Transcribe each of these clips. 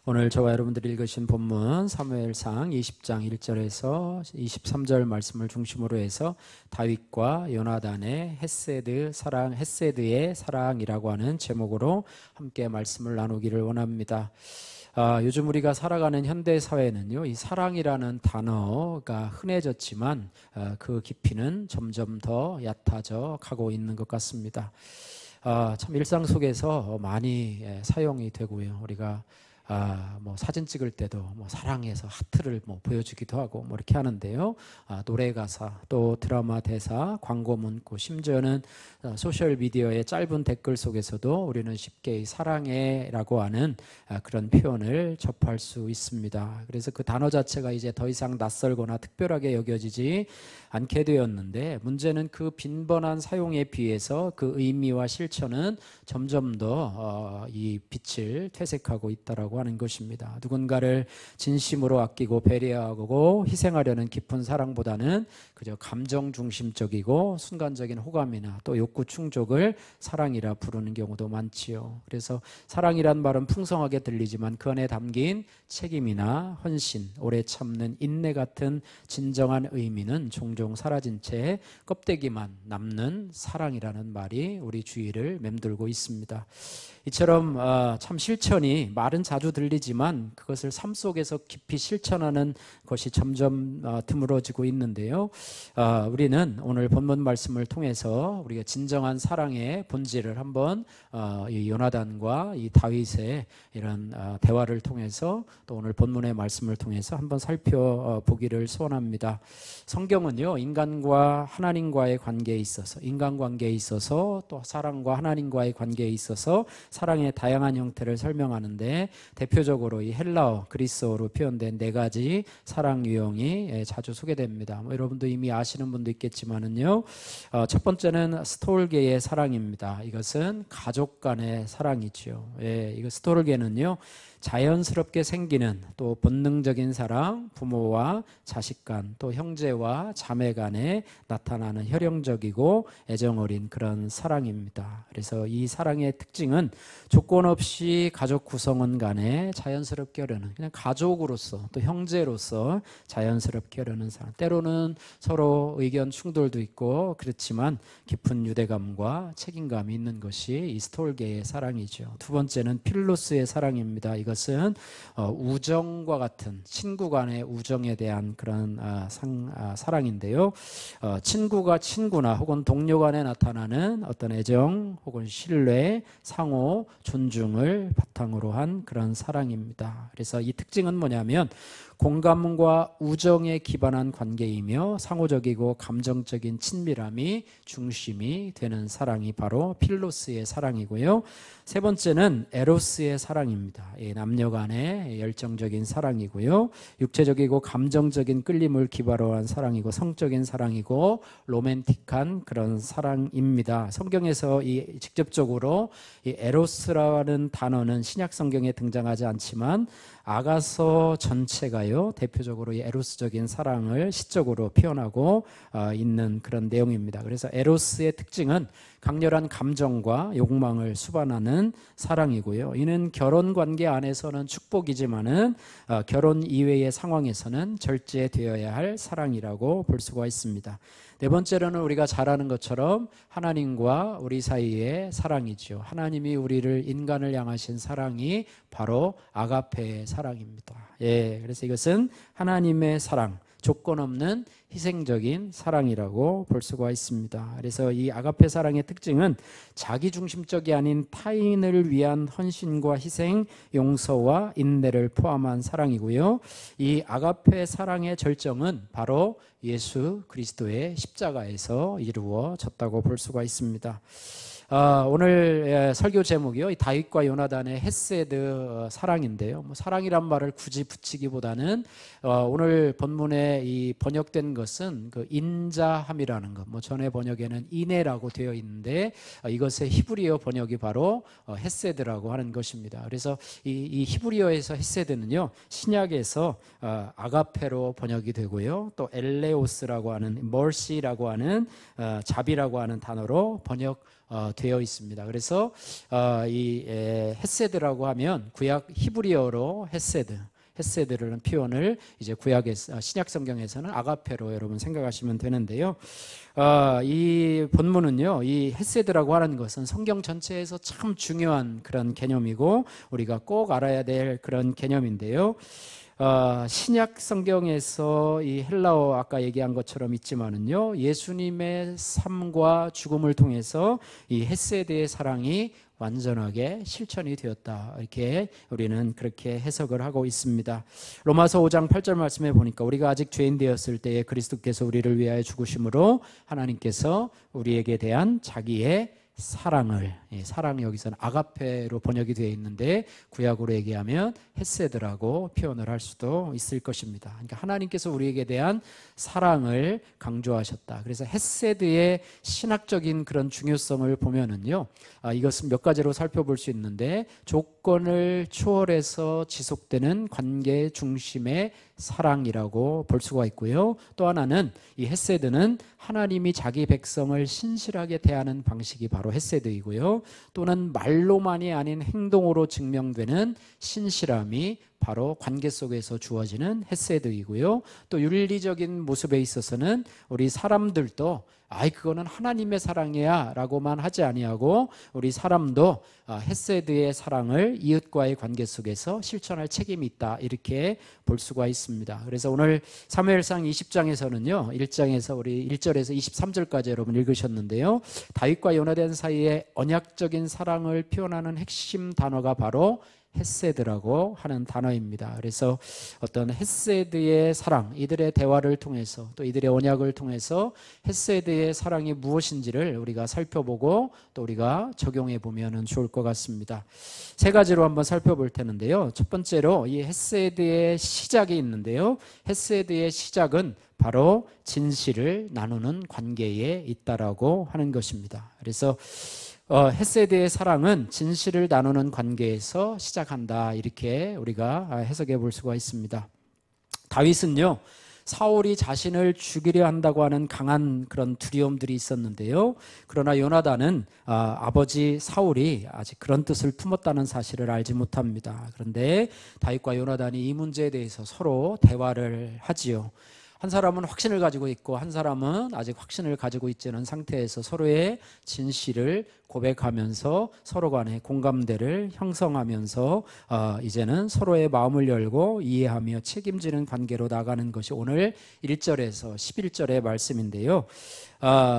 오늘 저와 여러분들이 읽으신 본문 사무엘상 20장 1절에서 23절 말씀을 중심으로 해서 다윗과 요나단의 헤세드의 사랑이라고 하는 제목으로 함께 말씀을 나누기를 원합니다. 요즘 우리가 살아가는 현대 사회는요, 이 사랑이라는 단어가 흔해졌지만 그 깊이는 점점 더 얕아져 가고 있는 것 같습니다. 참 일상 속에서 많이 사용이 되고요. 우리가 사진 찍을 때도 사랑해서 하트를 보여주기도 하고 이렇게 하는데요. 노래 가사, 또 드라마 대사, 광고 문구, 심지어는 소셜 미디어의 짧은 댓글 속에서도 우리는 쉽게 이 사랑해라고 하는 그런 표현을 접할 수 있습니다. 그래서 그 단어 자체가 이제 더 이상 낯설거나 특별하게 여겨지지 않게 되었는데, 문제는 그 빈번한 사용에 비해서 그 의미와 실천은 점점 더 이 빛을 퇴색하고 있다라고 하는 것입니다. 누군가를 진심으로 아끼고 배려하고 희생하려는 깊은 사랑보다는 그저 감정 중심적이고 순간적인 호감이나 또 욕구 충족을 사랑이라 부르는 경우도 많지요. 그래서 사랑이란 말은 풍성하게 들리지만 그 안에 담긴 책임이나 헌신, 오래 참는 인내 같은 진정한 의미는 종종 사라진 채 껍데기만 남는 사랑이라는 말이 우리 주위를 맴돌고 있습니다. 이처럼 참 실천이 말은 자주 들리지만 그것을 삶 속에서 깊이 실천하는 것이 점점 드물어지고 있는데요. 우리는 오늘 본문 말씀을 통해서 우리가 진정한 사랑의 본질을 한번 이 요나단과 이 다윗의 이런 대화를 통해서, 또 오늘 본문의 말씀을 통해서 한번 살펴보기를 소원합니다. 성경은요, 인간과 하나님과의 관계에 있어서, 인간관계에 있어서, 또 사랑과 하나님과의 관계에 있어서 사랑의 다양한 형태를 설명하는데, 대표적으로 이 헬라어, 그리스어로 표현된 4가지 사랑 유형이 자주 소개됩니다. 여러분도 이미 아시는 분도 있겠지만은요, 첫 번째는 스톨게의 사랑입니다. 이것은 가족 간의 사랑이죠. 이거 스톨게는요, 자연스럽게 생기는 또 본능적인 사랑, 부모와 자식 간, 또 형제와 자매 간에 나타나는 혈연적이고 애정어린 그런 사랑입니다. 그래서 이 사랑의 특징은 조건 없이 가족 구성원 간에 자연스럽게 흐르는, 그냥 가족으로서 또 형제로서 자연스럽게 흐르는 사랑. 때로는 서로 의견 충돌도 있고 그렇지만 깊은 유대감과 책임감이 있는 것이 이 스톨게의 사랑이죠. 두 번째는 필로스의 사랑입니다. 이것은 우정과 같은 친구 간의 우정에 대한 그런 사랑인데요. 친구가 친구나 혹은 동료 간에 나타나는 어떤 애정 혹은 신뢰, 상호 존중을 바탕으로 한 그런 사랑입니다. 그래서 이 특징은 뭐냐면 공감과 우정에 기반한 관계이며 상호적이고 감정적인 친밀함이 중심이 되는 사랑이 바로 필로스의 사랑이고요. 세 번째는 에로스의 사랑입니다. 남녀 간의 열정적인 사랑이고요. 육체적이고 감정적인 끌림을 기반으로 한 사랑이고, 성적인 사랑이고, 로맨틱한 그런 사랑입니다. 성경에서 직접적으로 이 에로스라는 단어는 신약 성경에 등장하지 않지만 아가서 전체가요, 대표적으로 이 에로스적인 사랑을 시적으로 표현하고 있는 그런 내용입니다. 그래서 에로스의 특징은 강렬한 감정과 욕망을 수반하는 사랑이고요. 이는 결혼 관계 안에서는 축복이지만은 결혼 이외의 상황에서는 절제되어야 할 사랑이라고 볼 수가 있습니다. 네 번째로는 우리가 잘 아는 것처럼 하나님과 우리 사이의 사랑이죠. 하나님이 우리를, 인간을 향하신 사랑이 바로 아가페의 사랑입니다. 그래서 이것은 하나님의 사랑, 조건 없는 희생적인 사랑이라고 볼 수가 있습니다. 그래서 이 아가페 사랑의 특징은 자기중심적이 아닌 타인을 위한 헌신과 희생, 용서와 인내를 포함한 사랑이고요. 이 아가페 사랑의 절정은 바로 예수 그리스도의 십자가에서 이루어졌다고 볼 수가 있습니다. 오늘 설교 제목이요, 이 다윗과 요나단의 헤세드 사랑인데요. 사랑이란 말을 굳이 붙이기보다는 오늘 본문에 이 번역된 것은 그 인자함이라는 것, 전의 번역에는 인애라고 되어 있는데 이것의 히브리어 번역이 바로 헤세드라고 하는 것입니다. 그래서 이 히브리어에서 헤세드는요, 신약에서 아가페로 번역이 되고요, 또 엘레오스라고 하는, 멀시라고 하는 자비라고 하는 단어로 번역 되어 있습니다. 그래서 이 헤세드라고 하면 구약 히브리어로 헤세드라는 표현을 이제 구약에서 신약 성경에서는 아가페로 여러분 생각하시면 되는데요. 이 본문은요, 이 헤세드라고 하는 것은 성경 전체에서 참 중요한 그런 개념이고 우리가 꼭 알아야 될 그런 개념인데요. 신약 성경에서 이 헬라어 아까 얘기한 것처럼 있지만은요, 예수님의 삶과 죽음을 통해서 이 헤세드의 사랑이 완전하게 실천이 되었다. 이렇게 우리는 그렇게 해석을 하고 있습니다. 로마서 5장 8절 말씀에 보니까 우리가 아직 죄인 되었을 때에 그리스도께서 우리를 위하여 죽으심으로 하나님께서 우리에게 대한 자기의 사랑을, 사랑 여기서는 아가페로 번역이 되어 있는데 구약으로 얘기하면 헤세드라고 표현을 할 수도 있을 것입니다. 그러니까 하나님께서 우리에게 대한 사랑을 강조하셨다. 그래서 헤세드의 신학적인 그런 중요성을 보면은요, 이것은 몇 가지로 살펴볼 수 있는데 조건을 초월해서 지속되는 관계 중심의 사랑이라고 볼 수가 있고요. 또 하나는 이 헤세드는 하나님이 자기 백성을 신실하게 대하는 방식이 바로 헤세드이고요. 또는 말로만이 아닌 행동으로 증명되는 신실함이 바로 관계 속에서 주어지는 헤세드이고요. 또 윤리적인 모습에 있어서는 우리 사람들도 그거는 하나님의 사랑이야 라고만 하지 아니하고 우리 사람도 헤세드의 사랑을 이웃과의 관계 속에서 실천할 책임이 있다, 이렇게 볼 수가 있습니다. 그래서 오늘 사무엘상 20장에서는요 1장에서 우리 1절에서 23절까지 여러분 읽으셨는데요, 다윗과 요나단 사이의 언약적인 사랑을 표현하는 핵심 단어가 바로 헤세드라고 하는 단어입니다. 그래서 어떤 헤세드의 사랑, 이들의 대화를 통해서 또 이들의 언약을 통해서 헤세드의 사랑이 무엇인지를 우리가 살펴보고 또 우리가 적용해 보면 좋을 것 같습니다. 세 가지로 한번 살펴볼 텐데요. 첫 번째로 이 헤세드의 시작이 있는데요. 헤세드의 시작은 바로 진실을 나누는 관계에 있다라고 하는 것입니다. 그래서 헤세드의 사랑은 진실을 나누는 관계에서 시작한다, 이렇게 우리가 해석해 볼 수가 있습니다. 다윗은요, 사울이 자신을 죽이려 한다고 하는 강한 그런 두려움들이 있었는데요. 그러나 요나단은 아버지 사울이 아직 그런 뜻을 품었다는 사실을 알지 못합니다. 그런데 다윗과 요나단이 이 문제에 대해서 서로 대화를 하지요. 한 사람은 확신을 가지고 있고 한 사람은 아직 확신을 가지고 있지 않은 상태에서 서로의 진실을 고백하면서 서로 간의 공감대를 형성하면서 이제는 서로의 마음을 열고 이해하며 책임지는 관계로 나가는 것이 오늘 1절에서 11절의 말씀인데요.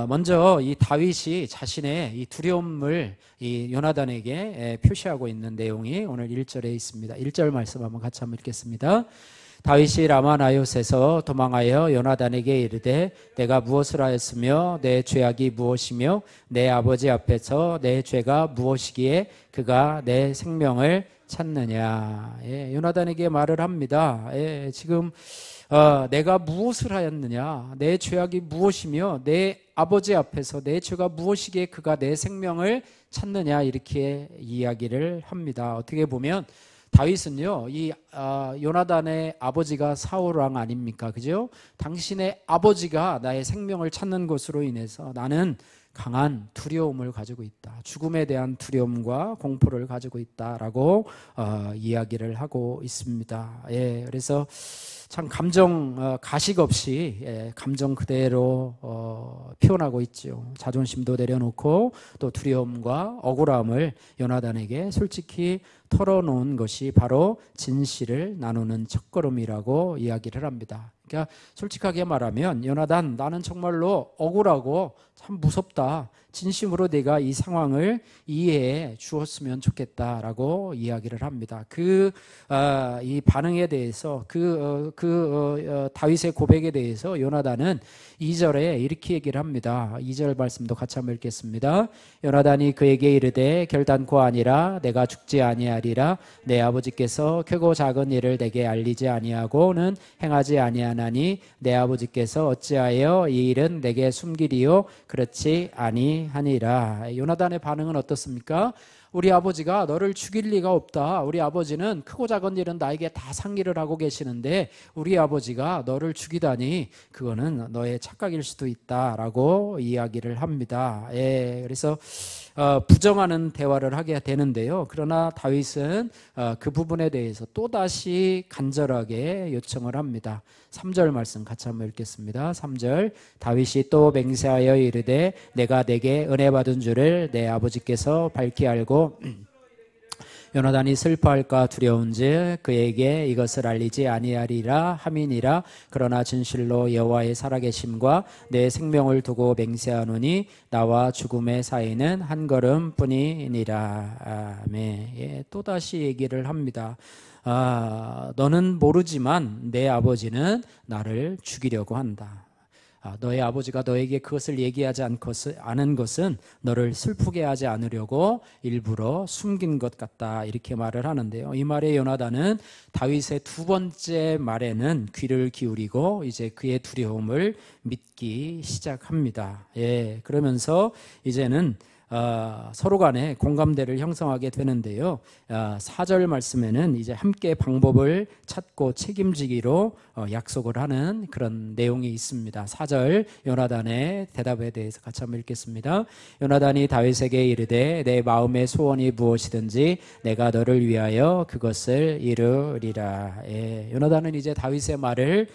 먼저 이 다윗이 자신의 이 두려움을 이 요나단에게 표시하고 있는 내용이 오늘 1절에 있습니다. 1절 말씀 한번 같이 한번 읽겠습니다. 다윗이 라마나요스에서 도망하여 요나단에게 이르되 내가 무엇을 하였으며 내 죄악이 무엇이며 내 아버지 앞에서 내 죄가 무엇이기에 그가 내 생명을 찾느냐. 요나단에게 말을 합니다. 지금 내가 무엇을 하였느냐, 내 죄악이 무엇이며 내 아버지 앞에서 내 죄가 무엇이기에 그가 내 생명을 찾느냐, 이렇게 이야기를 합니다. 어떻게 보면 다윗은요, 이 요나단의 아버지가 사울 왕 아닙니까? 그죠? 당신의 아버지가 나의 생명을 찾는 것으로 인해서 나는 강한 두려움을 가지고 있다. 죽음에 대한 두려움과 공포를 가지고 있다라고 이야기를 하고 있습니다. 그래서 참 감정 가식 없이 감정 그대로 표현하고 있죠. 자존심도 내려놓고 또 두려움과 억울함을 요나단에게 솔직히 털어놓은 것이 바로 진실을 나누는 첫걸음이라고 이야기를 합니다. 그러니까 솔직하게 말하면 요나단, 나는 정말로 억울하고 참 무섭다. 진심으로 내가 이 상황을 이해해 주었으면 좋겠다라고 이야기를 합니다. 이 반응에 대해서 다윗의 고백에 대해서 요나단은 2절에 이렇게 얘기를 합니다. 2절 말씀도 같이 한번 읽겠습니다. 요나단이 그에게 이르되 결단코 아니라 내가 죽지 아니하리라. 내 아버지께서 크고 작은 일을 내게 알리지 아니하고는 행하지 아니하나니 내 아버지께서 어찌하여 이 일은 내게 숨기리요 그렇지 아니하니라. 요나단의 반응은 어떻습니까? 우리 아버지가 너를 죽일 리가 없다. 우리 아버지는 크고 작은 일은 나에게 다 상의를 하고 계시는데 우리 아버지가 너를 죽이다니 그거는 너의 착각일 수도 있다라고 이야기를 합니다. 그래서 부정하는 대화를 하게 되는데요. 그러나 다윗은 그 부분에 대해서 또다시 간절하게 요청을 합니다. 3절 말씀 같이 한번 읽겠습니다. 3절 다윗이 또 맹세하여 이르되 내가 내게 은혜 받은 줄을 내 아버지께서 밝히 알고 요나단이 슬퍼할까 두려운즉 그에게 이것을 알리지 아니하리라 함이니라. 그러나 진실로 여호와의 살아계심과 내 생명을 두고 맹세하노니 나와 죽음의 사이는 한 걸음뿐이니라. 아멘. 예, 또다시 얘기를 합니다. 너는 모르지만 내 아버지는 나를 죽이려고 한다. 너의 아버지가 너에게 그것을 얘기하지 않은 것은 너를 슬프게 하지 않으려고 일부러 숨긴 것 같다, 이렇게 말을 하는데요. 이 말에 요나단은 다윗의 두 번째 말에는 귀를 기울이고 이제 그의 두려움을 믿기 시작합니다. 예, 그러면서 이제는 서로 간에 공감대를 형성하게 되는데요. 4절 말씀에는 이제 함께 방법을 찾고 책임지기로 약속을 하는 그런 내용이 있습니다. 4절 요나단의 대답에 대해서 같이 한번 읽겠습니다. 요나단이 다윗에게 이르되 내 마음의 소원이 무엇이든지 내가 너를 위하여 그것을 이루리라. 예, 요나단은 이제 다윗의 말을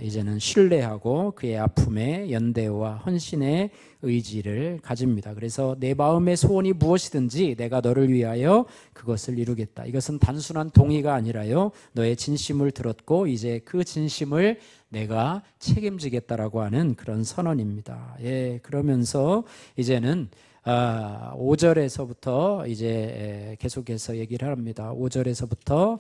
이제는 신뢰하고 그의 아픔에 연대와 헌신의 의지를 가집니다. 그래서 내 마음의 소원이 무엇이든지 내가 너를 위하여 그것을 이루겠다. 이것은 단순한 동의가 아니라요, 너의 진심을 들었고 이제 그 진심을 내가 책임지겠다라고 하는 그런 선언입니다. 예, 그러면서 이제는 5절에서부터 이제 계속해서 얘기를 합니다. 5절에서부터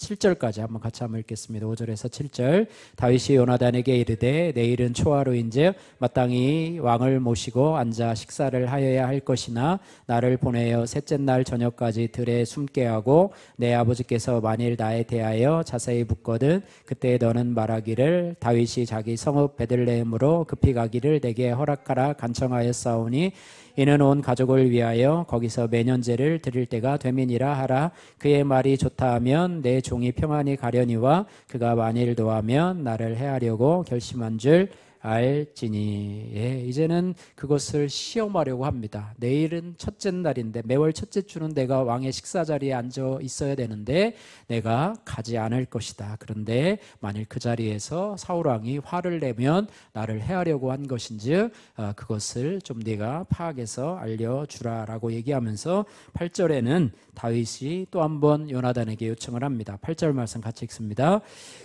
7절까지 한번 같이 한번 읽겠습니다. 5절에서 7절 다윗이 요나단에게 이르되 내일은 초하루인즉 마땅히 왕을 모시고 앉아 식사를 하여야 할 것이나 나를 보내어 셋째 날 저녁까지 들에 숨게 하고 내 아버지께서 만일 나에 대하여 자세히 묻거든 그때 너는 말하기를 다윗이 자기 성읍 베들레헴으로 급히 가기를 내게 허락하라 간청하였사오니 이는 온 가족을 위하여 거기서 매년제를 드릴 때가 됨이니라 하라. 그의 말이 좋다 하면 내 종이 평안히 가려니와 그가 만일 노하면 나를 해하려고 결심한 줄 알지니. 예, 이제는 그것을 시험하려고 합니다. 내일은 첫째 날인데 매월 첫째 주는 내가 왕의 식사 자리에 앉아 있어야 되는데 내가 가지 않을 것이다. 그런데 만일 그 자리에서 사울 왕이 화를 내면 나를 해하려고 한 것인즉 그것을 좀 네가 파악해서 알려주라라고 얘기하면서 8절에는 다윗이 또 한 번 요나단에게 요청을 합니다. 8절 말씀 같이 읽습니다.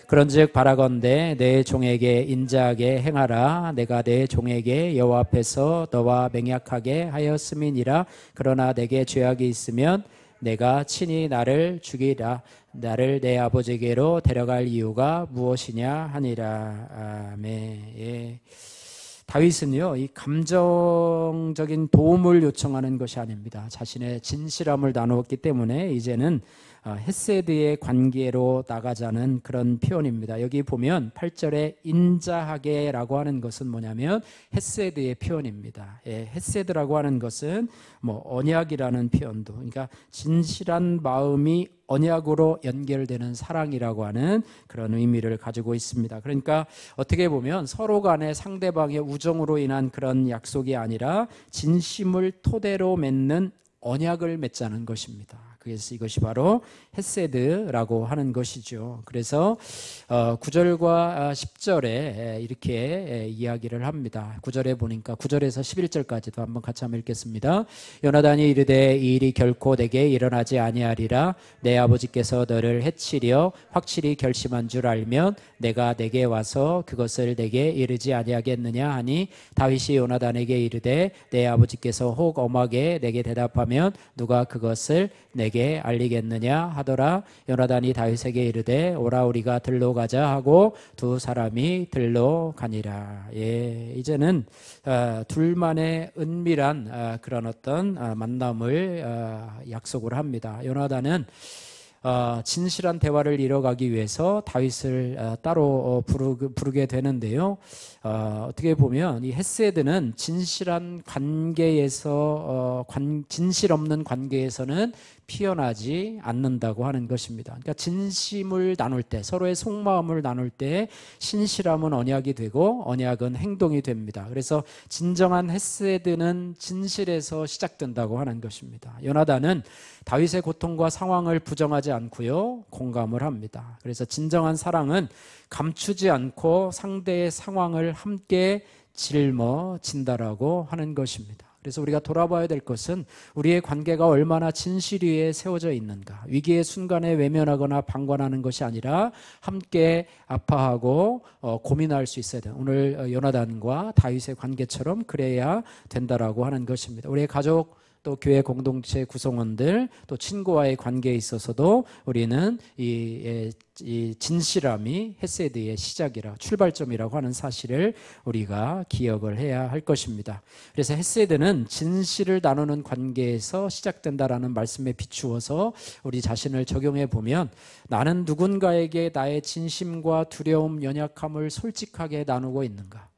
그런즉 바라건대 내 종에게 인자하게 행하라. 내가 내 종에게 여호와 앞에서 너와 맹약하게 하였음이니라. 그러나 내게 죄악이 있으면 내가 친히 나를 죽이라. 나를 내 아버지에게로 데려갈 이유가 무엇이냐 하니라. 아멘. 예. 다윗은요, 이 감정적인 도움을 요청하는 것이 아닙니다. 자신의 진실함을 나누었기 때문에 이제는 헤세드의 관계로 나가자는 그런 표현입니다. 여기 보면 8절에 인자하게라고 하는 것은 뭐냐면 헤세드의 표현입니다. 예, 헤세드라고 하는 것은 뭐 언약이라는 표현도, 그러니까 진실한 마음이 언약으로 연결되는 사랑이라고 하는 그런 의미를 가지고 있습니다. 그러니까 어떻게 보면 서로 간에 상대방의 우정으로 인한 그런 약속이 아니라 진심을 토대로 맺는 언약을 맺자는 것입니다. 그래서 이것이 바로 헤세드라고 하는 것이죠. 그래서 9절과 10절에 이렇게 이야기를 합니다. 9절에 보니까 9절에서 11절까지도 한번 같이 한번 읽겠습니다. 요나단이 이르되 이 일이 결코 내게 일어나지 아니하리라. 내 아버지께서 너를 해치려 확실히 결심한 줄 알면 내가 내게 와서 그것을 내게 이르지 아니하겠느냐 하니 다윗이 요나단에게 이르되 내 아버지께서 혹 엄하게 내게 대답하면 누가 그것을 내게 알리겠느냐 하더라. 요나단이 다윗에게 이르되 오라 우리가 들로 가자 하고 두 사람이 들로 가니라. 예, 이제는 둘만의 은밀한 그런 어떤 만남을 약속을 합니다. 요나단은 진실한 대화를 이뤄가기 위해서 다윗을 따로 부르게 되는데요. 어떻게 보면 이 헤세드는 진실한 관계에서 진실 없는 관계에서는 피어나지 않는다고 하는 것입니다. 그러니까 진심을 나눌 때, 서로의 속마음을 나눌 때 신실함은 언약이 되고 언약은 행동이 됩니다. 그래서 진정한 헤세드는 진실에서 시작된다고 하는 것입니다. 요나단은 다윗의 고통과 상황을 부정하지 않고요, 공감을 합니다. 그래서 진정한 사랑은 감추지 않고 상대의 상황을 함께 짊어진다라고 하는 것입니다. 그래서 우리가 돌아봐야 될 것은 우리의 관계가 얼마나 진실 위에 세워져 있는가. 위기의 순간에 외면하거나 방관하는 것이 아니라 함께 아파하고 고민할 수 있어야 돼요. 오늘 요나단과 다윗의 관계처럼 그래야 된다라고 하는 것입니다. 우리의 가족, 또 교회 공동체 구성원들, 또 친구와의 관계에 있어서도 우리는 이 진실함이 헤세드의 시작이라, 출발점이라고 하는 사실을 우리가 기억을 해야 할 것입니다. 그래서 헤세드는 진실을 나누는 관계에서 시작된다라는 말씀에 비추어서 우리 자신을 적용해 보면, 나는 누군가에게 나의 진심과 두려움, 연약함을 솔직하게 나누고 있는가?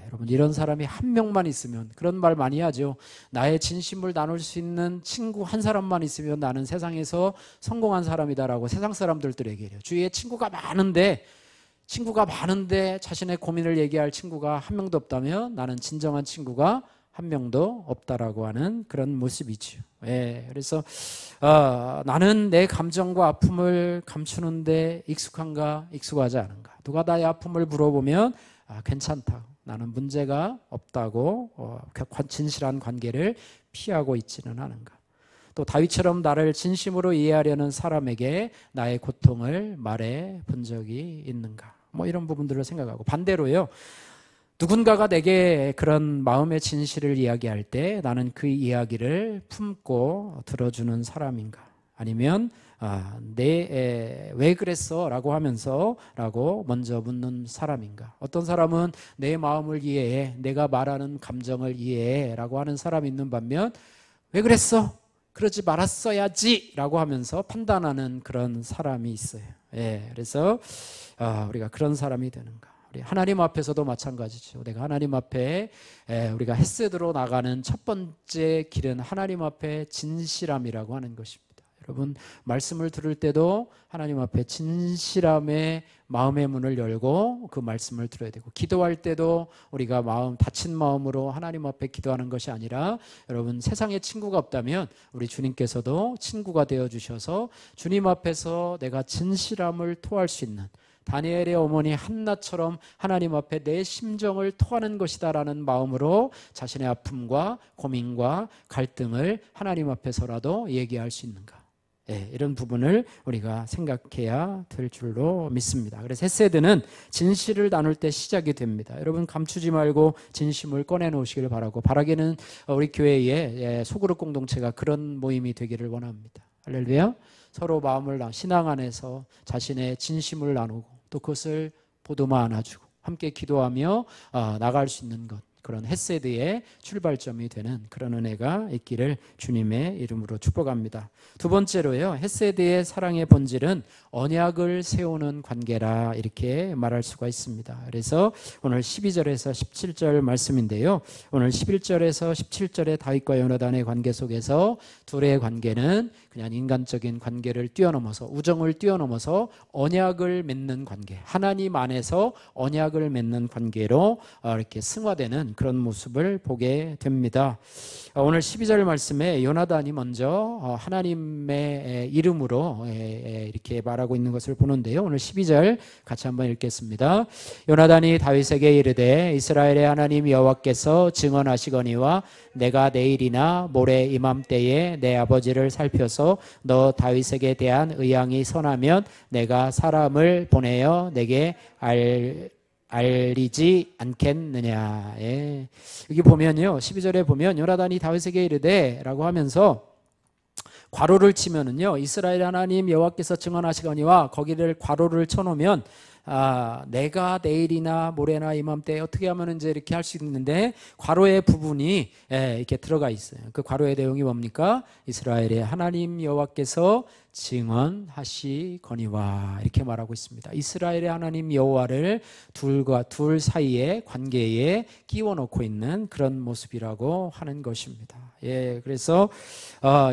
여러분, 이런 사람이 한 명만 있으면, 그런 말 많이 하죠. 나의 진심을 나눌 수 있는 친구 한 사람만 있으면 나는 세상에서 성공한 사람이다라고 세상 사람들도 얘기해요. 주위에 친구가 많은데 자신의 고민을 얘기할 친구가 한 명도 없다면 나는 진정한 친구가 한 명도 없다라고 하는 그런 모습이죠. 그래서 나는 내 감정과 아픔을 감추는데 익숙한가, 익숙하지 않은가. 누가 나의 아픔을 물어보면 괜찮다고, 나는 문제가 없다고 진실한 관계를 피하고 있지는 않은가. 또 다윗처럼 나를 진심으로 이해하려는 사람에게 나의 고통을 말해 본 적이 있는가. 이런 부분들을 생각하고, 반대로요, 누군가가 내게 그런 마음의 진실을 이야기할 때 나는 그 이야기를 품고 들어주는 사람인가. 아니면 왜 그랬어? 라고 하면서 먼저 묻는 사람인가. 어떤 사람은 내 마음을 이해해, 내가 말하는 감정을 이해해 라고 하는 사람이 있는 반면, 왜 그랬어? 그러지 말았어야지 라고 하면서 판단하는 그런 사람이 있어요. 그래서 우리가 그런 사람이 되는가. 우리 하나님 앞에서도 마찬가지죠. 내가 하나님 앞에 우리가 헤세드로 나가는 첫 번째 길은 하나님 앞에 진실함이라고 하는 것입니다. 여러분, 말씀을 들을 때도 하나님 앞에 진실함의 마음의 문을 열고 그 말씀을 들어야 되고, 기도할 때도 우리가 다친 마음으로 하나님 앞에 기도하는 것이 아니라, 여러분, 세상에 친구가 없다면 우리 주님께서도 친구가 되어주셔서 주님 앞에서 내가 진실함을 토할 수 있는, 다니엘의 어머니 한나처럼 하나님 앞에 내 심정을 토하는 것이다 라는 마음으로 자신의 아픔과 고민과 갈등을 하나님 앞에서라도 얘기할 수 있는가. 이런 부분을 우리가 생각해야 될 줄로 믿습니다. 그래서 헤세드는 진실을 나눌 때 시작이 됩니다. 여러분, 감추지 말고 진심을 꺼내놓으시길 바라고, 바라기는 우리 교회의 소그룹 공동체가 그런 모임이 되기를 원합니다. 할렐루야. 서로 마음을 신앙 안에서 자신의 진심을 나누고, 또 그것을 보듬어 안아주고 함께 기도하며 나갈 수 있는 것, 그런 헤세드의 출발점이 되는 그런 은혜가 있기를 주님의 이름으로 축복합니다. 두 번째로요, 헤세드의 사랑의 본질은 언약을 세우는 관계라, 이렇게 말할 수가 있습니다. 그래서 오늘 12절에서 17절 말씀인데요, 오늘 11절에서 17절의 다윗과 요나단의 관계 속에서 둘의 관계는 그냥 인간적인 관계를 뛰어넘어서, 우정을 뛰어넘어서 언약을 맺는 관계, 하나님 안에서 언약을 맺는 관계로 이렇게 승화되는 그런 모습을 보게 됩니다. 오늘 12절 말씀에 요나단이 먼저 하나님의 이름으로 이렇게 말하고 있는 것을 보는데요, 오늘 12절 같이 한번 읽겠습니다. 요나단이 다윗에게 이르되, 이스라엘의 하나님 여호와께서 증언하시거니와 내가 내일이나 모레 이맘때에 내 아버지를 살펴서 너 다윗에게 대한 의향이 선하면 내가 사람을 보내어 내게 알리지 않겠느냐. 여기 보면요, 12절에 보면 요나단이 다윗에게 이르되 라고 하면서 괄호를 치면은요, 이스라엘 하나님 여호와께서 증언하시거니와 거기를 괄호를 쳐놓으면 내가 내일이나 모레나 이맘때 어떻게 하면 이제 이렇게 할 수 있는데 괄호의 부분이 이렇게 들어가 있어요. 그 괄호의 내용이 뭡니까? 이스라엘의 하나님 여호와께서 증언하시거니와 이렇게 말하고 있습니다. 이스라엘의 하나님 여호와를 둘 사이의 관계에 끼워 넣고 있는 그런 모습이라고 하는 것입니다. 그래서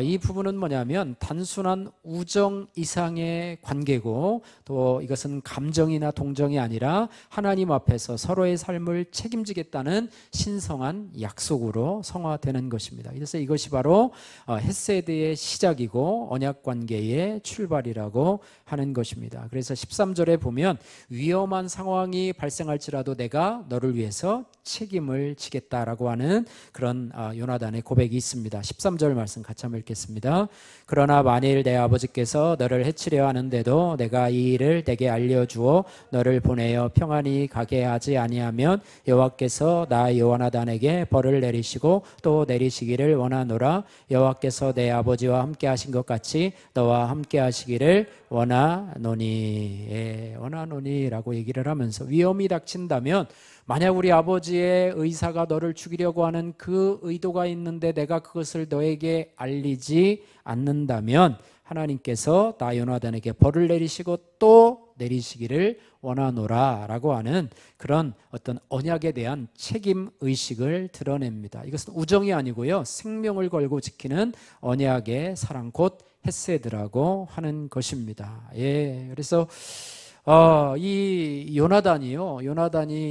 이 부분은 뭐냐면 단순한 우정 이상의 관계고, 또 이것은 감정이나 동정이 아니라 하나님 앞에서 서로의 삶을 책임지겠다는 신성한 약속으로 성화되는 것입니다. 그래서 이것이 바로 헤세드의 시작이고 언약 관계의 출발이라고 하는 것입니다. 그래서 13절에 보면 위험한 상황이 발생할지라도 내가 너를 위해서 책임을 지겠다라고 하는 그런 요나단의 고백이 있습니다. 13절 말씀 같이 한번 읽겠습니다. 그러나 만일 내 아버지께서 너를 해치려 하는데도 내가 이 일을 내게 알려주어 너를 보내어 평안히 가게 하지 아니하면 여호와께서 나 요나단에게 벌을 내리시고 또 내리시기를 원하노라. 여호와께서 내 아버지와 함께 하신 것 같이 너와 함께 하시기를 원하노니. 원하노니라고 얘기를 하면서 위험이 닥친다면, 만약 우리 아버지의 의사가 너를 죽이려고 하는 그 의도가 있는데 내가 그것을 너에게 알리지 않는다면 하나님께서 나 요나단에게 벌을 내리시고 또 내리시기를 원하노라 라고 하는 그런 어떤 언약에 대한 책임의식을 드러냅니다. 이것은 우정이 아니고요, 생명을 걸고 지키는 언약의 사랑, 곧 헤세드라고 하는 것입니다. 그래서 이 요나단이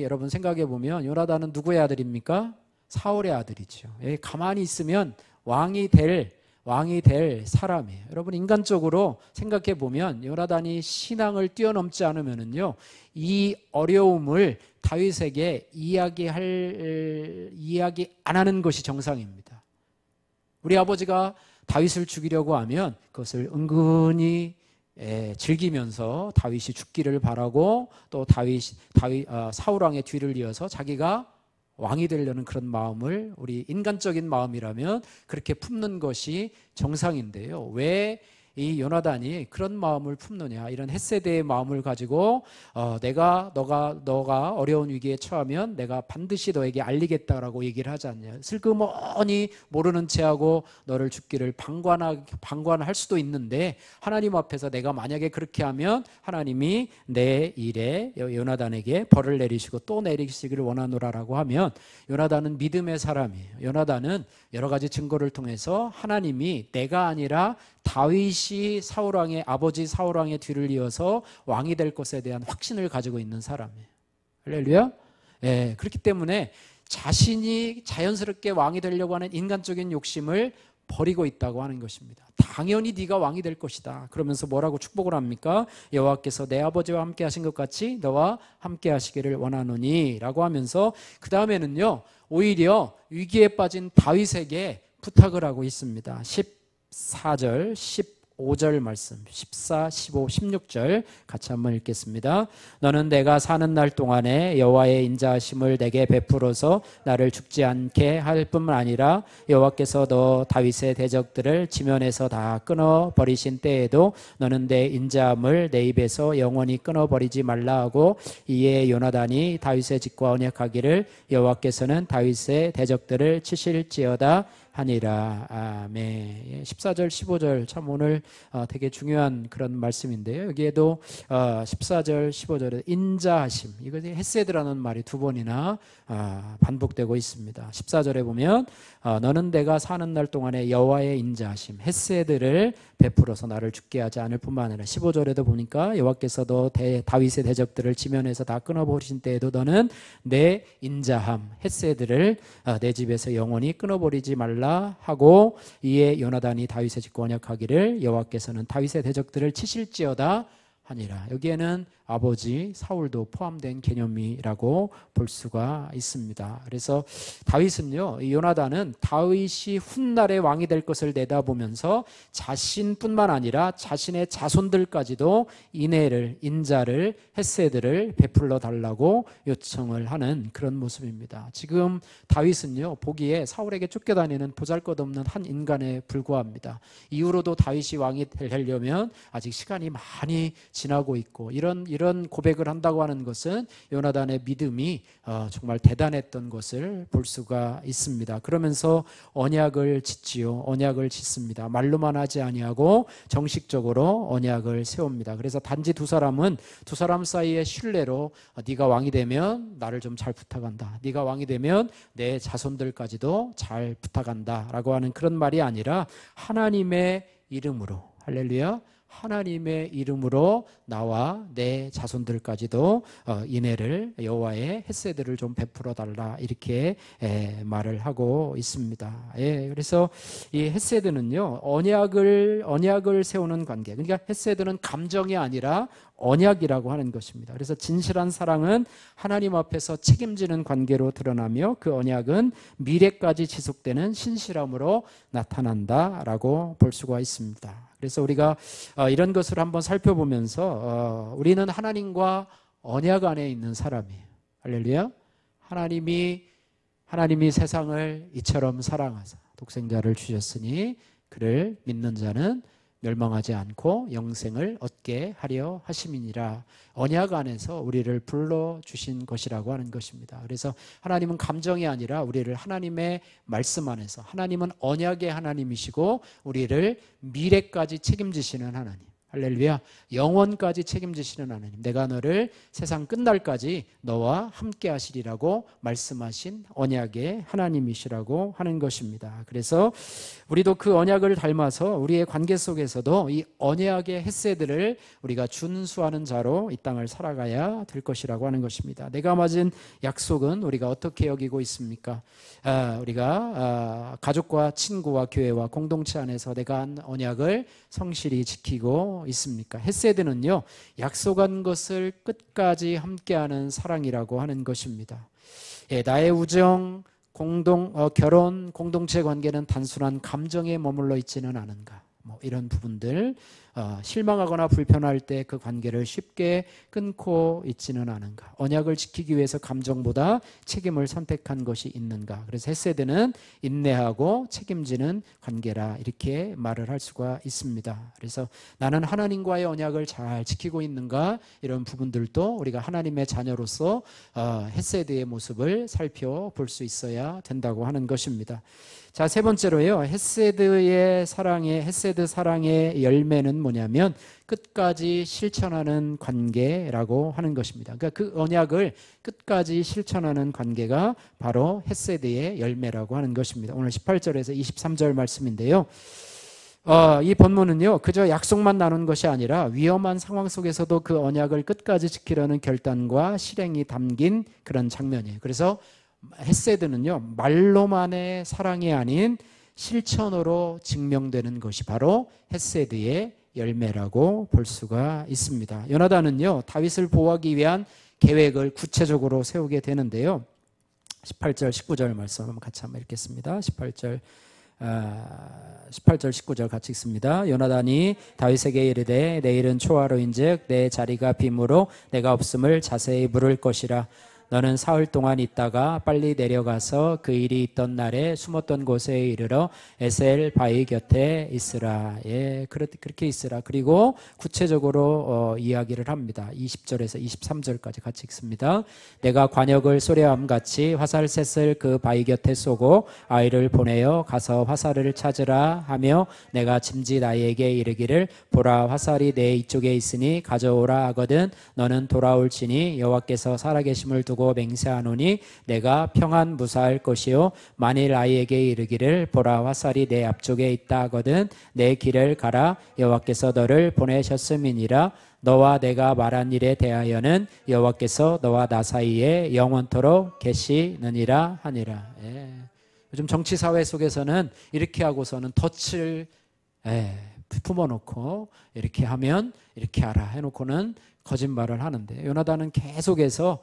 여러분 생각해 보면, 요나단은 누구의 아들입니까? 사울의 아들이죠. 가만히 있으면 왕이 될 사람이에요. 여러분 인간적으로 생각해 보면 요나단이 신앙을 뛰어넘지 않으면은요, 이 어려움을 다윗에게 이야기 안 하는 것이 정상입니다. 우리 아버지가 다윗을 죽이려고 하면 그것을 은근히 즐기면서 다윗이 죽기를 바라고, 또 사울 왕의 뒤를 이어서 자기가 왕이 되려는 그런 마음을, 우리 인간적인 마음이라면 그렇게 품는 것이 정상인데요, 왜 이 요나단이 그런 마음을 품느냐, 이런 헤세드의 마음을 가지고 너가 어려운 위기에 처하면 내가 반드시 너에게 알리겠다라고 얘기를 하지 않냐. 슬그머니 모르는 체하고 너를 죽기를 방관할 수도 있는데, 하나님 앞에서 내가 만약에 그렇게 하면 하나님이 내 일에 요나단에게 벌을 내리시고 또 내리시기를 원하노라라고 하면, 요나단은 믿음의 사람이에요. 요나단은 여러 가지 증거를 통해서 하나님이 내가 아니라 다윗이 아버지 사울왕의 뒤를 이어서 왕이 될 것에 대한 확신을 가지고 있는 사람이에요. 할렐루야. 그렇기 때문에 자신이 자연스럽게 왕이 되려고 하는 인간적인 욕심을 버리고 있다고 하는 것입니다. 당연히 네가 왕이 될 것이다. 그러면서 뭐라고 축복을 합니까? 여호와께서 내 아버지와 함께 하신 것 같이 너와 함께 하시기를 원하노니 라고 하면서, 그 다음에는요, 오히려 위기에 빠진 다윗에게 부탁을 하고 있습니다. 14절, 15절 말씀, 14, 15, 16절 같이 한번 읽겠습니다. 너는 내가 사는 날 동안에 여호와의 인자하심을 내게 베풀어서 나를 죽지 않게 할 뿐만 아니라 여호와께서 너 다윗의 대적들을 지면에서 다 끊어버리신 때에도 너는 내 인자함을 내 입에서 영원히 끊어버리지 말라 하고, 이에 요나단이 다윗의 집과 언약하기를 여호와께서는 다윗의 대적들을 치실지어다 하니라. 아멘. 14절 15절 참 오늘 되게 중요한 그런 말씀인데요, 여기에도 14절 15절에 인자하심, 이것이 헤세드라는 말이 두 번이나 반복되고 있습니다. 14절에 보면 너는 내가 사는 날 동안에 여호와의 인자하심, 헤세드를 베풀어서 나를 죽게 하지 않을 뿐만 아니라, 15절에도 보니까 여호와께서 너 다윗의 대적들을 지면에서 다 끊어버리신 때에도 너는 내 인자함, 헤세드를 내 집에서 영원히 끊어버리지 말라 하고, 이에 요나단이 다윗의 집과 언약하기를 여호와께서는 다윗의 대적들을 치실지어다 하니라. 여기에는 아버지 사울도 포함된 개념이라고 볼 수가 있습니다. 그래서 다윗은요, 요나단은 다윗이 훗날에 왕이 될 것을 내다보면서 자신뿐만 아니라 자신의 자손들까지도 인자를, 헤세드를 베풀러 달라고 요청을 하는 그런 모습입니다. 지금 다윗은요, 보기에 사울에게 쫓겨다니는 보잘것없는 한 인간에 불과합니다. 이후로도 다윗이 왕이 되려면 아직 시간이 많이 지나고 있고, 이런 이런 고백을 한다고 하는 것은 요나단의 믿음이 정말 대단했던 것을 볼 수가 있습니다. 그러면서 언약을 짓지요. 언약을 짓습니다. 말로만 하지 아니하고 정식적으로 언약을 세웁니다. 그래서 단지 두 사람 사이의 신뢰로 네가 왕이 되면 나를 좀 잘 부탁한다. 네가 왕이 되면 내 자손들까지도 잘 부탁한다 라고 하는 그런 말이 아니라 하나님의 이름으로, 할렐루야, 하나님의 이름으로 나와 내 자손들까지도 인애를, 여호와의 헤세드를 좀 베풀어 달라, 이렇게 말을 하고 있습니다. 그래서 이 헤세드는요, 언약을 세우는 관계, 그러니까 헤세드는 감정이 아니라 언약이라고 하는 것입니다. 그래서 진실한 사랑은 하나님 앞에서 책임지는 관계로 드러나며 그 언약은 미래까지 지속되는 신실함으로 나타난다라고 볼 수가 있습니다. 그래서 우리가 이런 것을 한번 살펴보면서 우리는 하나님과 언약 안에 있는 사람이에요. 할렐루야. 하나님이 세상을 이처럼 사랑하사 독생자를 주셨으니 그를 믿는 자는 멸망하지 않고 영생을 얻게 하려 하심이니라. 언약 안에서 우리를 불러주신 것이라고 하는 것입니다. 그래서 하나님은 감정이 아니라 우리를 하나님의 말씀 안에서, 하나님은 언약의 하나님이시고 우리를 미래까지 책임지시는 하나님, 할렐루야, 영원까지 책임지시는 하나님, 내가 너를 세상 끝날까지 너와 함께 하시리라고 말씀하신 언약의 하나님이시라고 하는 것입니다. 그래서 우리도 그 언약을 닮아서 우리의 관계 속에서도 이 언약의 헤세드를 우리가 준수하는 자로 이 땅을 살아가야 될 것이라고 하는 것입니다. 내가 맞은 약속은 우리가 어떻게 여기고 있습니까? 우리가 가족과 친구와 교회와 공동체 안에서 내가 한 언약을 성실히 지키고 있습니까? 헤세드는요, 약속한 것을 끝까지 함께하는 사랑이라고 하는 것입니다. 나의 우정, 결혼, 공동체 관계는 단순한 감정에 머물러 있지는 않은가, 이런 부분들, 실망하거나 불편할 때 그 관계를 쉽게 끊고 있지는 않은가, 언약을 지키기 위해서 감정보다 책임을 선택한 것이 있는가. 그래서 헤세드는 인내하고 책임지는 관계라, 이렇게 말을 할 수가 있습니다. 그래서 나는 하나님과의 언약을 잘 지키고 있는가, 이런 부분들도 우리가 하나님의 자녀로서 헤세드의 모습을 살펴볼 수 있어야 된다고 하는 것입니다. 자, 세 번째로요, 헤세드 사랑의 열매는 뭐냐면 끝까지 실천하는 관계라고 하는 것입니다. 그러니까 그 언약을 끝까지 실천하는 관계가 바로 헤세드의 열매라고 하는 것입니다. 오늘 18절에서 23절 말씀인데요, 이 본문은요, 그저 약속만 나눈 것이 아니라 위험한 상황 속에서도 그 언약을 끝까지 지키려는 결단과 실행이 담긴 그런 장면이에요. 그래서 헤세드는요, 말로만의 사랑이 아닌 실천으로 증명되는 것이 바로 헤세드의 열매라고 볼 수가 있습니다. 요나단은요, 다윗을 보호하기 위한 계획을 구체적으로 세우게 되는데요, 18절 19절 말씀 같이 한번 읽겠습니다. 18절 19절 같이 읽습니다. 요나단이 다윗에게 이르되 내일은 초하루인즉 내 자리가 빔으로 내가 없음을 자세히 물을 것이라. 너는 사흘 동안 있다가 빨리 내려가서 그 일이 있던 날에 숨었던 곳에 이르러 에셀 바위 곁에 있으라. 그렇게 있으라. 그리고 구체적으로 이야기를 합니다. 20절에서 23절까지 같이 읽습니다. 내가 관역을 쏘려함 같이 화살셋을 그 바위 곁에 쏘고 아이를 보내어 가서 화살을 찾으라 하며 내가 짐짓 아이에게 이르기를 보라, 화살이 내 이쪽에 있으니 가져오라 하거든 너는 돌아올지니 여호와께서 살아계심을 두고 맹세하노니 내가 평안 무사할 것이요 만일 아이에게 이르기를 보라, 화살이 내 앞쪽에 있다 하거든 내 길을 가라, 여호와께서 너를 보내셨음이니라. 너와 내가 말한 일에 대하여는 여호와께서 너와 나 사이에 영원토록 계시느니라 하니라. 요즘 정치 사회 속에서는 이렇게 하고서는 덫을 품어놓고 이렇게 하면 이렇게 하라 해놓고는 거짓말을 하는데, 요나단은 계속해서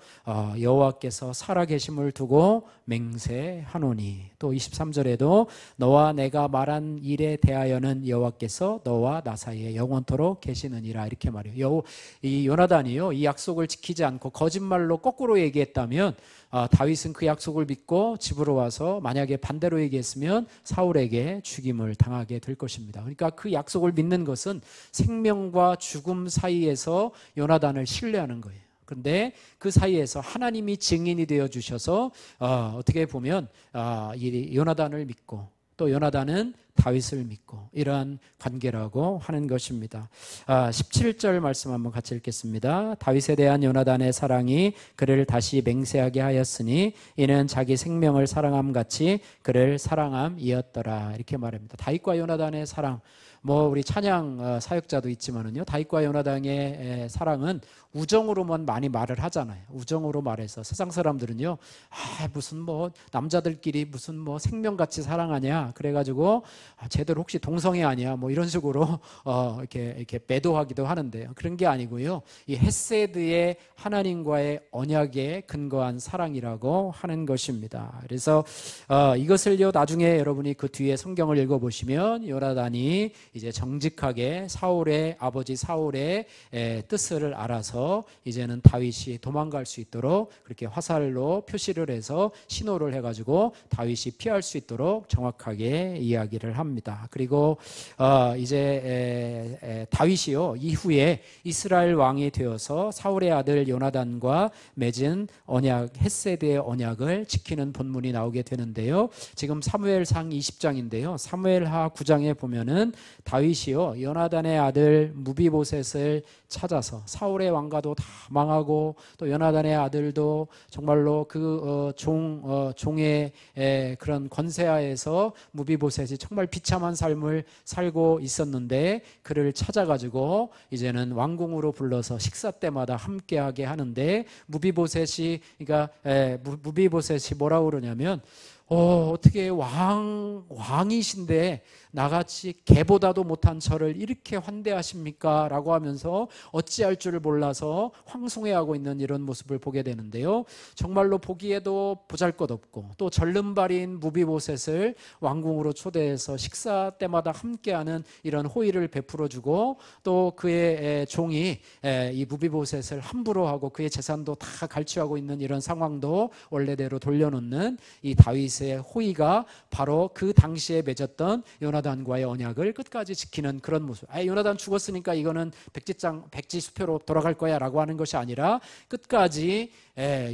여호와께서 살아계심을 두고 맹세하노니, 또 23절에도 너와 내가 말한 일에 대하여는 여호와께서 너와 나 사이에 영원토록 계시느니라, 이렇게 말해요. 이 요나단이요, 이 약속을 지키지 않고 거짓말로 거꾸로 얘기했다면 다윗은 그 약속을 믿고 집으로 와서 만약에 반대로 얘기했으면 사울에게 죽임을 당하게 될 것입니다. 그러니까 그 약속을 믿는 것은 생명과 죽음 사이에서 요나단을 신뢰하는 거예요. 그런데 그 사이에서 하나님이 증인이 되어 주셔서 어떻게 보면 이 요나단을 믿고 또 요나단은 다윗을 믿고 이러한 관계라고 하는 것입니다. 17절 말씀 한번 같이 읽겠습니다. 다윗에 대한 요나단의 사랑이 그를 다시 맹세하게 하였으니 이는 자기 생명을 사랑함 같이 그를 사랑함이었더라. 이렇게 말합니다. 다윗과 요나단의 사랑, 우리 찬양 사역자도 있지만은요, 다윗과 요나단의 사랑은 우정으로만 많이 말을 하잖아요. 우정으로 말해서 세상 사람들은요, 무슨 남자들끼리 무슨 생명같이 사랑하냐, 그래가지고 쟤들 혹시 동성애 아니야, 이런 식으로 이렇게 매도하기도 하는데요. 그런 게 아니고요, 이 헤세드의 하나님과의 언약에 근거한 사랑이라고 하는 것입니다. 그래서 이것을요, 나중에 여러분이 그 뒤에 성경을 읽어보시면 요나단이 이제 정직하게 사울의 아버지 사울의 뜻을 알아서 이제는 다윗이 도망갈 수 있도록 그렇게 화살로 표시를 해서 신호를 해가지고 다윗이 피할 수 있도록 정확하게 이야기를 합니다. 그리고 이제 다윗이요, 이후에 이스라엘 왕이 되어서 사울의 아들 요나단과 맺은 언약, 헤세드의 언약을 지키는 본문이 나오게 되는데요. 지금 사무엘상 20장인데요. 사무엘하 9장에 보면은 다윗이요, 요나단의 아들 무비보셋을 찾아서 사울의 왕가도 다 망하고 또 요나단의 아들도 정말로 그 종의 그런 권세하에서 무비보셋이 정말 비참한 삶을 살고 있었는데 그를 찾아가지고 이제는 왕궁으로 불러서 식사 때마다 함께하게 하는데 무비보셋이 뭐라고 그러냐면 어떻게 왕이신데 나같이 개보다도 못한 저를 이렇게 환대하십니까? 라고 하면서 어찌할 줄을 몰라서 황송해하고 있는 이런 모습을 보게 되는데요. 정말로 보기에도 보잘것없고 또 절름발인 무비보셋을 왕궁으로 초대해서 식사 때마다 함께하는 이런 호의를 베풀어주고 또 그의 종이 이 무비보셋을 함부로 하고 그의 재산도 다 갈취하고 있는 이런 상황도 원래대로 돌려놓는 이 다윗의 호의가 바로 그 당시에 맺었던 요나단과의 언약을 끝까지 지키는 그런 모습. 요나단 죽었으니까 이거는 백지수표로 돌아갈 거야 라고 하는 것이 아니라 끝까지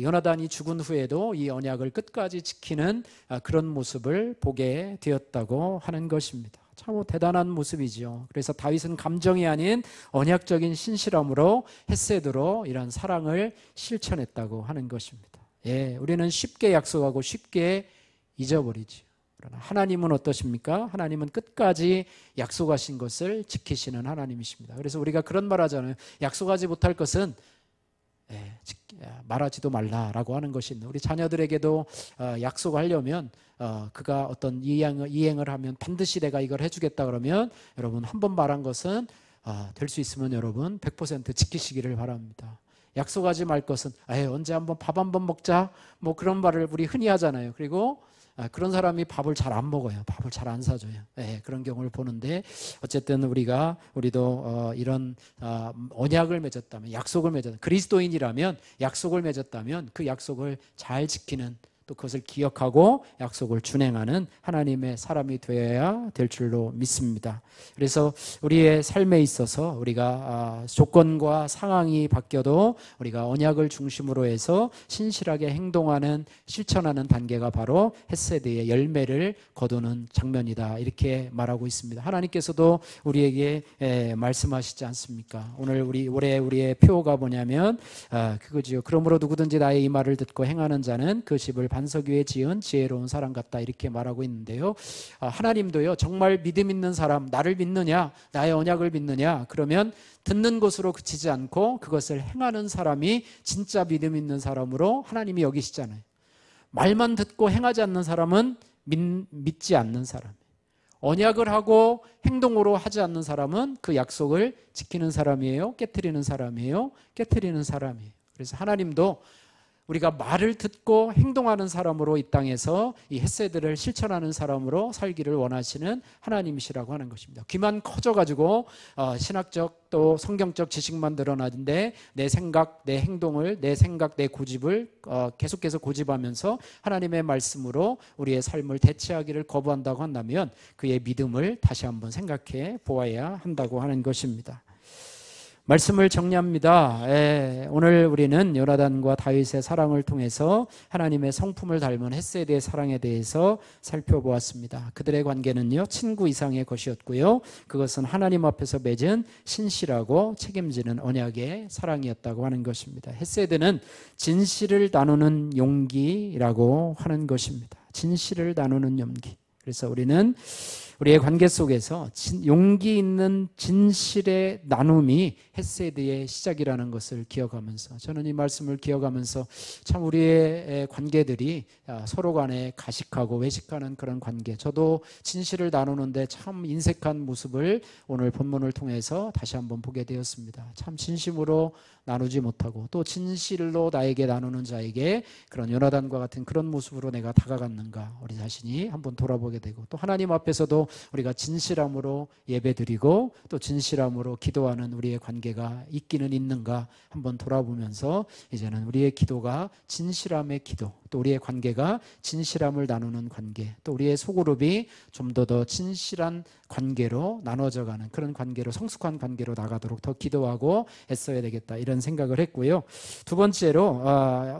요나단이 죽은 후에도 이 언약을 끝까지 지키는 그런 모습을 보게 되었다고 하는 것입니다. 참 대단한 모습이죠. 그래서 다윗은 감정이 아닌 언약적인 신실함으로 헤세드로 이런 사랑을 실천했다고 하는 것입니다. 우리는 쉽게 약속하고 쉽게 잊어버리죠. 그러나 하나님은 어떠십니까? 하나님은 끝까지 약속하신 것을 지키시는 하나님이십니다. 그래서 우리가 그런 말 하잖아요. 약속하지 못할 것은 말하지도 말라라고 하는 것입니다. 우리 자녀들에게도 약속하려면 그가 어떤 이행을 하면 반드시 내가 이걸 해주겠다 그러면 여러분 한 번 말한 것은 될 수 있으면 여러분 100% 지키시기를 바랍니다. 약속하지 말 것은 언제 한번 밥 한번 먹자 그런 말을 우리 흔히 하잖아요. 그리고 그런 사람이 밥을 잘 안 먹어요. 밥을 잘 안 사줘요. 그런 경우를 보는데 어쨌든 우리도 이런 언약을 맺었다면, 약속을 맺었다면, 그리스도인이라면 약속을 맺었다면 그 약속을 잘 지키는, 또 그것을 기억하고 약속을 준행하는 하나님의 사람이 되어야 될 줄로 믿습니다. 그래서 우리의 삶에 있어서 우리가 조건과 상황이 바뀌어도 우리가 언약을 중심으로 해서 신실하게 행동하는, 실천하는 단계가 바로 헤세드의 열매를 거두는 장면이다, 이렇게 말하고 있습니다. 하나님께서도 우리에게 말씀하시지 않습니까? 오늘 올해 우리의 표어가 뭐냐면 그거지요. 그러므로 누구든지 나의 이 말을 듣고 행하는 자는 그 집을 반석 위에 지은 지혜로운 사람 같다, 이렇게 말하고 있는데요. 하나님도요, 정말 믿음 있는 사람, 나를 믿느냐, 나의 언약을 믿느냐, 그러면 듣는 것으로 그치지 않고 그것을 행하는 사람이 진짜 믿음 있는 사람으로 하나님이 여기시잖아요. 말만 듣고 행하지 않는 사람은 믿지 않는 사람이에요. 언약을 하고 행동으로 하지 않는 사람은 그 약속을 지키는 사람이에요? 깨트리는 사람이에요? 깨트리는 사람이에요. 그래서 하나님도 우리가 말을 듣고 행동하는 사람으로 이 땅에서 이 헤세드를 실천하는 사람으로 살기를 원하시는 하나님이시라고 하는 것입니다. 귀만 커져가지고 신학적 또 성경적 지식만 늘어나는데 내 생각, 내 행동을, 내 생각, 내 고집을 계속해서 고집하면서 하나님의 말씀으로 우리의 삶을 대체하기를 거부한다고 한다면 그의 믿음을 다시 한번 생각해 보아야 한다고 하는 것입니다. 말씀을 정리합니다. 오늘 우리는 요나단과 다윗의 사랑을 통해서 하나님의 성품을 닮은 헤세드의 사랑에 대해서 살펴보았습니다. 그들의 관계는요, 친구 이상의 것이었고요. 그것은 하나님 앞에서 맺은 신실하고 책임지는 언약의 사랑이었다고 하는 것입니다. 헤세드는 진실을 나누는 용기라고 하는 것입니다. 진실을 나누는 용기. 그래서 우리는 우리의 관계 속에서 용기 있는 진실의 나눔이 헤세드의 시작이라는 것을 기억하면서, 저는 이 말씀을 기억하면서 참 우리의 관계들이 서로 간에 가식하고 외식하는 그런 관계, 저도 진실을 나누는데 참 인색한 모습을 오늘 본문을 통해서 다시 한번 보게 되었습니다. 참 진심으로 나누지 못하고 또 진실로 나에게 나누는 자에게 그런 요나단과 같은 그런 모습으로 내가 다가갔는가, 우리 자신이 한번 돌아보게 되고, 또 하나님 앞에서도 우리가 진실함으로 예배드리고 또 진실함으로 기도하는 우리의 관계가 있기는 있는가 한번 돌아보면서, 이제는 우리의 기도가 진실함의 기도, 또 우리의 관계가 진실함을 나누는 관계, 또 우리의 소그룹이 좀 더 진실한 관계로 나눠져가는 그런 관계로, 성숙한 관계로 나가도록 더 기도하고 애써야 되겠다, 이런 생각을 했고요. 두 번째로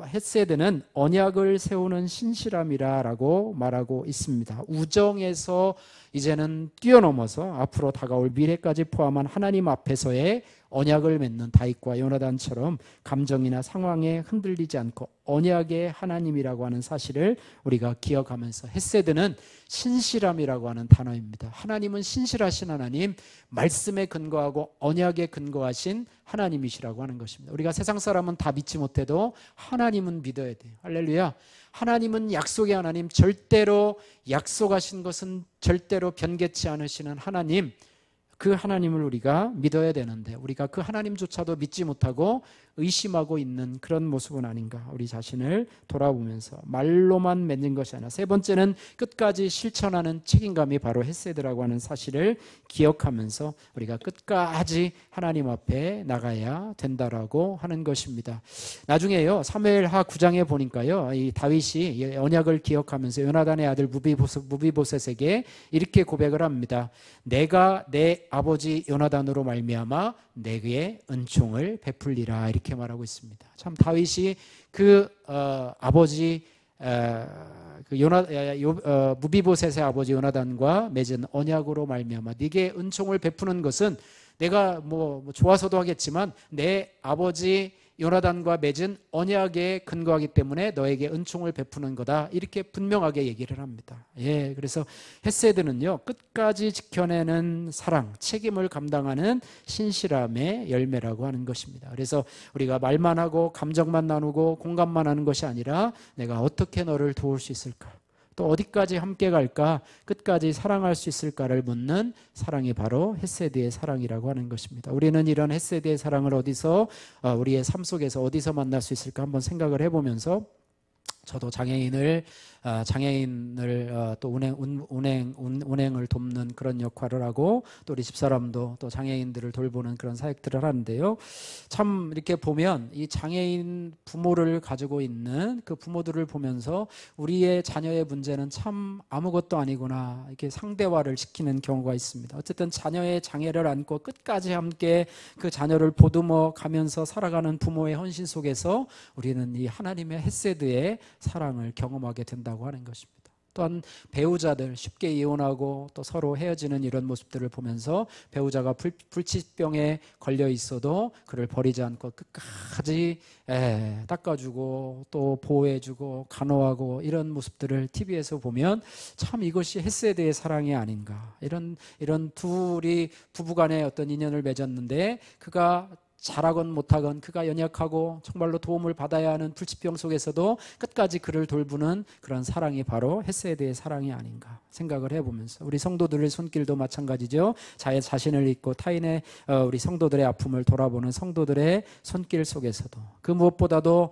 헤세드는 언약을 세우는 신실함이라고 말하고 있습니다. 우정에서 이제는 뛰어넘어서 앞으로 다가올 미래까지 포함한 하나님 앞에서의 언약을 맺는 다윗과 요나단처럼 감정이나 상황에 흔들리지 않고 언약의 하나님이라고 하는 사실을 우리가 기억하면서, 헤세드는 신실함이라고 하는 단어입니다. 하나님은 신실하신 하나님, 말씀에 근거하고 언약에 근거하신 하나님이시라고 하는 것입니다. 우리가 세상 사람은 다 믿지 못해도 하나님은 믿어야 돼요. 할렐루야. 하나님은 약속의 하나님, 절대로 약속하신 것은 절대로 변개치 않으시는 하나님, 그 하나님을 우리가 믿어야 되는데 우리가 그 하나님조차도 믿지 못하고 의심하고 있는 그런 모습은 아닌가, 우리 자신을 돌아보면서 말로만 맺는 것이 아니라, 세 번째는 끝까지 실천하는 책임감이 바로 헤세드라고 하는 사실을 기억하면서 우리가 끝까지 하나님 앞에 나가야 된다라고 하는 것입니다. 나중에요, 사무엘하 9장에 보니까요, 이 다윗이 언약을 기억하면서 요나단의 아들 무비보셋에게 이렇게 고백을 합니다. 내가 내 아버지 요나단으로 말미암아 내게 은총을 베풀리라, 이렇게 말하고 있습니다. 참 다윗이 그 아버지 무비보셋의 아버지 요나단과 맺은 언약으로 말미암아 네게 은총을 베푸는 것은 내가 뭐 좋아서도 하겠지만 내 아버지 요나단과 맺은 언약에 근거하기 때문에 너에게 은총을 베푸는 거다, 이렇게 분명하게 얘기를 합니다. 그래서 헤세드는요, 끝까지 지켜내는 사랑, 책임을 감당하는 신실함의 열매라고 하는 것입니다. 그래서 우리가 말만 하고 감정만 나누고 공감만 하는 것이 아니라, 내가 어떻게 너를 도울 수 있을까, 또 어디까지 함께 갈까, 끝까지 사랑할 수 있을까를 묻는 사랑이 바로 헤세드의 사랑이라고 하는 것입니다. 우리는 이런 헤세드의 사랑을 어디서, 우리의 삶 속에서 어디서 만날 수 있을까 한번 생각을 해보면서, 저도 장애인을 또 운행을 돕는 그런 역할을 하고, 또 우리 집사람도 또 장애인들을 돌보는 그런 사역들을 하는데요. 참 이렇게 보면 이 장애인 부모를 가지고 있는 그 부모들을 보면서 우리의 자녀의 문제는 참 아무것도 아니구나, 이렇게 상대화를 시키는 경우가 있습니다. 어쨌든 자녀의 장애를 안고 끝까지 함께 그 자녀를 보듬어 가면서 살아가는 부모의 헌신 속에서 우리는 이 하나님의 헤세드의 사랑을 경험하게 된다고 하는 것입니다. 또한 배우자들 쉽게 이혼하고 또 서로 헤어지는 이런 모습들을 보면서, 배우자가 불치병에 걸려 있어도 그를 버리지 않고 끝까지 닦아주고 또 보호해주고 간호하고, 이런 모습들을 TV에서 보면 참 이것이 헤세드의 사랑이 아닌가. 이런 둘이 부부간의 어떤 인연을 맺었는데, 그가 잘하건 못하건, 그가 연약하고 정말로 도움을 받아야 하는 불치병 속에서도 끝까지 그를 돌보는 그런 사랑이 바로 헤세드의 사랑이 아닌가 생각을 해보면서, 우리 성도들의 손길도 마찬가지죠. 자신을 잊고 타인의 우리 성도들의 아픔을 돌아보는 성도들의 손길 속에서도, 그 무엇보다도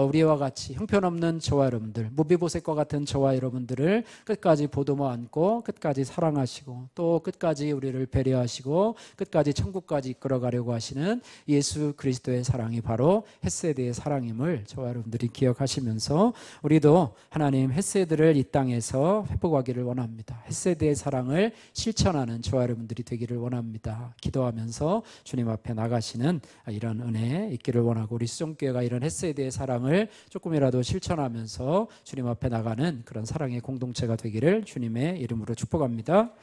우리와 같이 형편없는 저와 여러분들, 무비보셋과 같은 저와 여러분들을 끝까지 보듬어 안고 끝까지 사랑하시고 또 끝까지 우리를 배려하시고 끝까지 천국까지 이끌어가려고 하시는 이 예수 그리스도의 사랑이 바로 헤세드의 사랑임을 저와 여러분들이 기억하시면서 우리도 하나님 헤세드를 이 땅에서 회복하기를 원합니다. 헤세드의 사랑을 실천하는 저와 여러분들이 되기를 원합니다. 기도하면서 주님 앞에 나가시는 이런 은혜 있기를 원하고 우리 수종교회가 이런 헤세드의 사랑을 조금이라도 실천하면서 주님 앞에 나가는 그런 사랑의 공동체가 되기를 주님의 이름으로 축복합니다.